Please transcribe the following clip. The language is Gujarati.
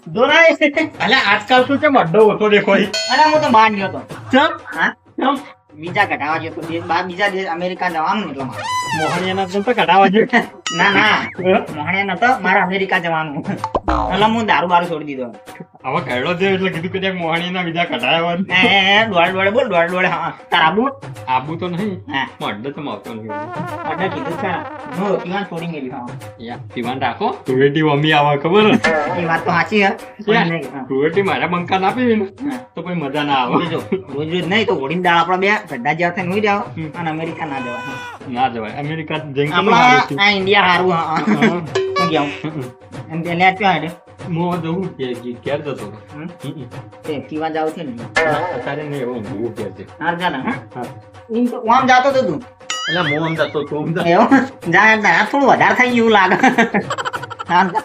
દોરાય અલે આજકાલ શું છે મડ્ડો ઓછો દેખો ઈ. અરે હું તો બહાર ગયો તો ચમ હા ચમ બીજા કઢાવા ગયો તો બીજા દેશ અમેરિકા જવાનું એટલે મારે મોહણીયાના જેમ તો કઢાવા જોઈએ. ના મોહણિયા નતો મારે અમેરિકા જવાનું એટલે હું દારૂ બારૂ છોડી દીધો હવે કહેલો છે એટલે કીધું કે ત્યાં મોહણીના બીજા કઢાયા દોડે બોલ દોડે હા તાર આબુ આબુ તો નહીં હા મડ્ડો તો આવતો નહીં. અડે કીધું છે હું ઈવાન છોડી મેલી હા યા દીવાન રાખો ધૂળેટી મમ્મી આવે ખબર ને? એ વાત તો સાચી હે પણ નહીં, હા. ધૂળેટી મારા બંકા ના આપી ને હા. તો કોઈ મજા ના આવે. જો રોજ રોજ નહીં તો ઘોડીને દાળ આપડા બે ગड्ढा જેવા થઈને હોઈ જાવ અને અમેરિકા ના જવાય હા. ના જવાય અમેરિકા જઈને આપણા આ ઇન્ડિયા હારું હા હું ગયા એમ તેને આપ્યા હેડે હું જવું કે ક્યારે જતો હતો. તે કીવા જાવ છે ને અત્યારે નહીં એવું ઊંઘવું કે છે. હાર જા ને હા હા. ઈમ તો આમ જાતો તો તું એટલે હું આમ જતો તું આમ જા. એવું જા યાર થોડું વધારે થઈ ગયું લાગે હાર જા